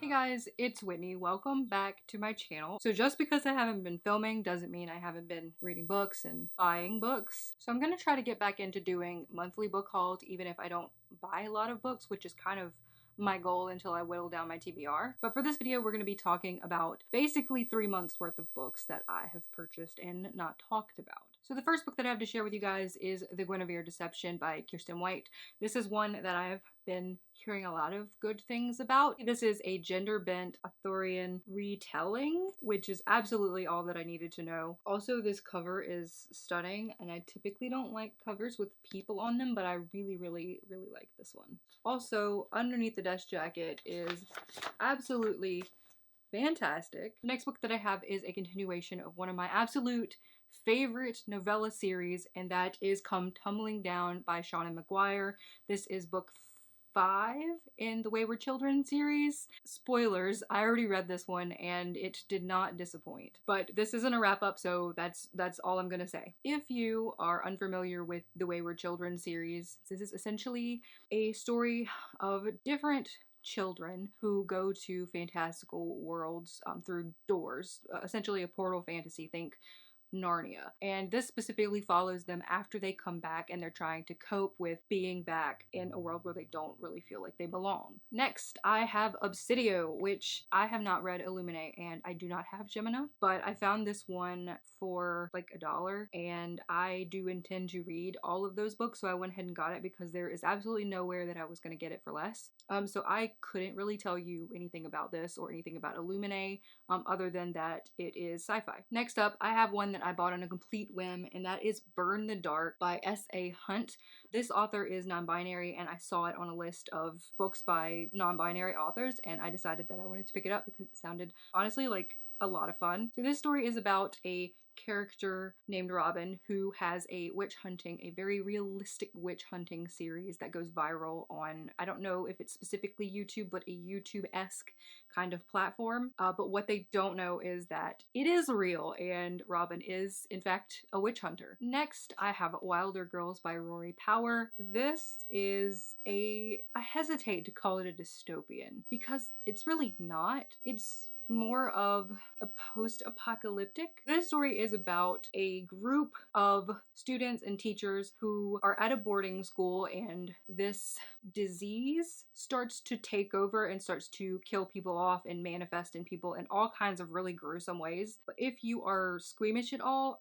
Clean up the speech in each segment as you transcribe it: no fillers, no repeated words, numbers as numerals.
Hey guys, it's Whitney. Welcome back to my channel. So just because I haven't been filming doesn't mean I haven't been reading books and buying books. So I'm going to try to get back into doing monthly book hauls even if I don't buy a lot of books, which is kind of my goal until I whittle down my TBR. But for this video, we're going to be talking about basically 3 months worth of books that I have purchased and not talked about. So the first book that I have to share with you guys is The Guinevere Deception by Kiersten White. This is one that I have been hearing a lot of good things about. This is a gender-bent Arthurian retelling, which is absolutely all that I needed to know. Also, this cover is stunning, and I typically don't like covers with people on them, but I really like this one. Also, underneath the desk jacket is absolutely fantastic. The next book that I have is a continuation of one of my absolute favorite novella series, and that is Come Tumbling Down by Shauna McGuire. This is book 5 in the Wayward Children series. Spoilers, I already read this one and it did not disappoint. But this isn't a wrap up, so that's all I'm gonna say. If you are unfamiliar with the Wayward Children series, this is essentially a story of different children who go to fantastical worlds through doors, essentially a portal fantasy. Think Narnia. And this specifically follows them after they come back and they're trying to cope with being back in a world where they don't really feel like they belong. Next, I have Obsidio, which I have not read Illuminate and I do not have Gemina, but I found this one for like $1 and I do intend to read all of those books, so I went ahead and got it because there is absolutely nowhere that I was going to get it for less. So I couldn't really tell you anything about this or anything about Illuminate other than that it is sci-fi. Next up, I have one that I bought on a complete whim, and that is Burn the Dark by S.A. Hunt. This author is non-binary, and I saw it on a list of books by non-binary authors, and I decided that I wanted to pick it up because it sounded honestly like a lot of fun. So this story is about a character named Robin who has a a very realistic witch hunting series that goes viral on, I don't know if it's specifically YouTube, but a YouTube-esque kind of platform. But what they don't know is that it is real and Robin is in fact a witch hunter. Next, I have Wilder Girls by Rory Power. This is I hesitate to call it a dystopian because it's really not. It's more of a post-apocalyptic. This story is about a group of students and teachers who are at a boarding school and this disease starts to take over and starts to kill people off and manifest in people in all kinds of really gruesome ways. But if you are squeamish at all,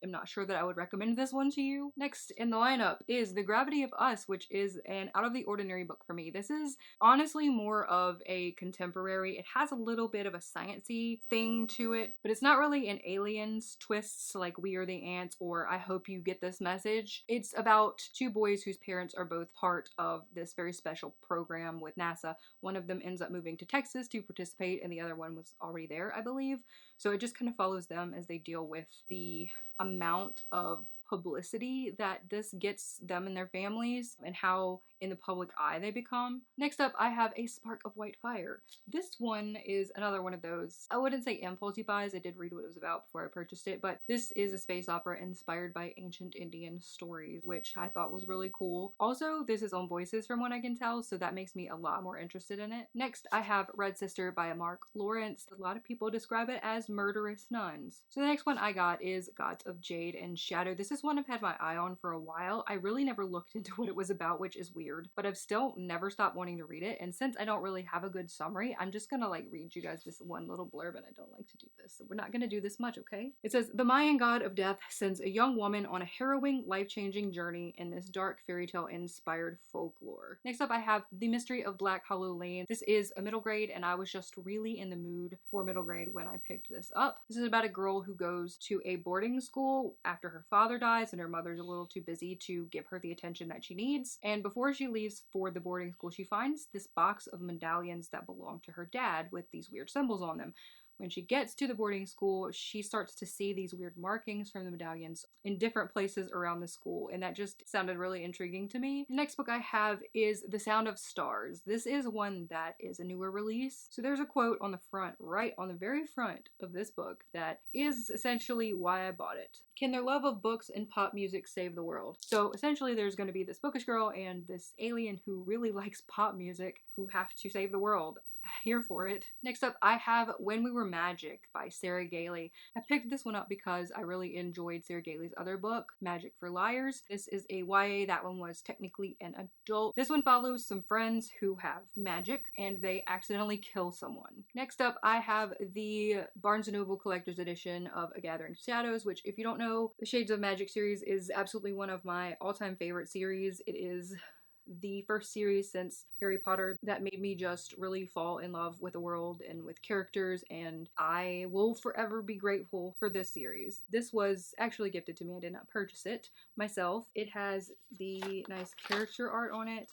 I'm not sure that I would recommend this one to you. Next in the lineup is The Gravity of Us, which is an out of the ordinary book for me. This is honestly more of a contemporary. It has a little bit of a sciencey thing to it, but it's not really an aliens twists like We Are the Ants or I Hope You Get This Message. It's about two boys whose parents are both part of this very special program with NASA. One of them ends up moving to Texas to participate and the other one was already there, I believe. So it just kind of follows them as they deal with the amount of publicity that this gets them and their families and how in the public eye they become. Next up, I have A Spark of White Fire. This one is another one of those, I wouldn't say impulse buys, I did read what it was about before I purchased it, but this is a space opera inspired by ancient Indian stories, which I thought was really cool. Also, this is on Voices from what I can tell, so that makes me a lot more interested in it. Next, I have Red Sister by Mark Lawrence. A lot of people describe it as murderous nuns. So the next one I got is Gods of Jade and Shadow. This is one I've had my eye on for a while. I really never looked into what it was about, which is weird, but I've still never stopped wanting to read it. And since I don't really have a good summary, I'm just gonna like read you guys this one little blurb, and I don't like to do this, so we're not gonna do this much, okay? It says, the Mayan god of death sends a young woman on a harrowing, life-changing journey in this dark fairy tale inspired folklore. Next up, I have The Mystery of Black Hollow Lane. This is a middle grade, and I was just really in the mood for middle grade when I picked this up. This is about a girl who goes to a boarding school after her father dies and her mother's a little too busy to give her the attention that she needs. And before she leaves for the boarding school, she finds this box of medallions that belong to her dad with these weird symbols on them. When she gets to the boarding school, she starts to see these weird markings from the medallions in different places around the school, and that just sounded really intriguing to me. The next book I have is The Sound of Stars. This is one that is a newer release. So there's a quote on the front, right on the very front of this book, that is essentially why I bought it. Can their love of books and pop music save the world? So essentially there's going to be this bookish girl and this alien who really likes pop music who have to save the world. here for it. Next up, I have When We Were Magic by Sarah Gailey. I picked this one up because I really enjoyed Sarah Gailey's other book, Magic for Liars. This is a YA. That one was technically an adult. This one follows some friends who have magic and they accidentally kill someone. Next up, I have the Barnes & Noble Collector's Edition of A Gathering of Shadows, which, if you don't know, the Shades of Magic series is absolutely one of my all-time favorite series. It is the first series since Harry Potter that made me just really fall in love with the world and with characters, and I will forever be grateful for this series. This was actually gifted to me. I did not purchase it myself. It has the nice character art on it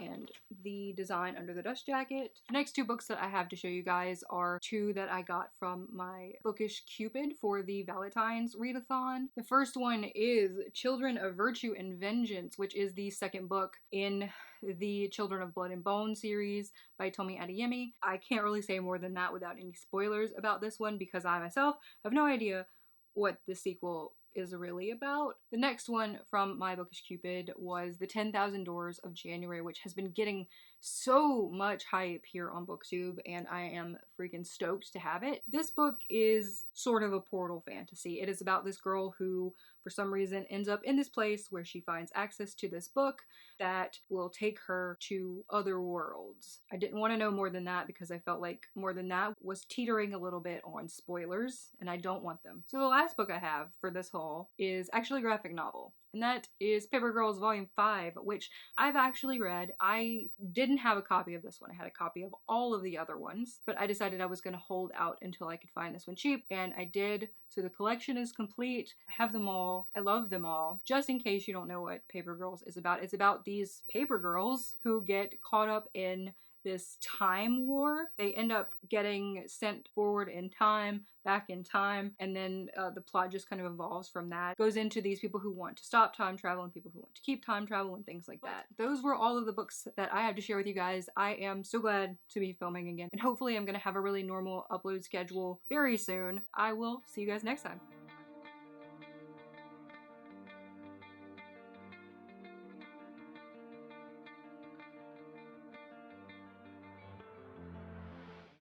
and the design under the dust jacket. The next two books that I have to show you guys are two that I got from my Bookish Cupid for the Valentine's readathon. The first one is Children of Virtue and Vengeance, which is the second book in the Children of Blood and Bone series by Tomi Adeyemi. I can't really say more than that without any spoilers about this one because I myself have no idea what the sequel is really about. The next one from my Bookish Cupid was The 10,000 Doors of January, which has been getting so much hype here on BookTube, and I am freaking stoked to have it. This book is sort of a portal fantasy. It is about this girl who, for some reason, ends up in this place where she finds access to this book that will take her to other worlds. I didn't want to know more than that because I felt like more than that was teetering a little bit on spoilers, and I don't want them. So the last book I have for this haul is actually a graphic novel, and that is Paper Girls Volume 5, which I've actually read. I didn't have a copy of this one. I had a copy of all of the other ones, but I decided I was going to hold out until I could find this one cheap, and I did. So the collection is complete. I have them all. I love them all. Just in case you don't know what Paper Girls is about, it's about these paper girls who get caught up in this time war. They end up getting sent forward in time, back in time, and then the plot just kind of evolves from that. Goes into these people who want to stop time travel and people who want to keep time travel and things like that. Those were all of the books that I have to share with you guys. I am so glad to be filming again, and hopefully I'm going to have a really normal upload schedule very soon. I will see you guys next time.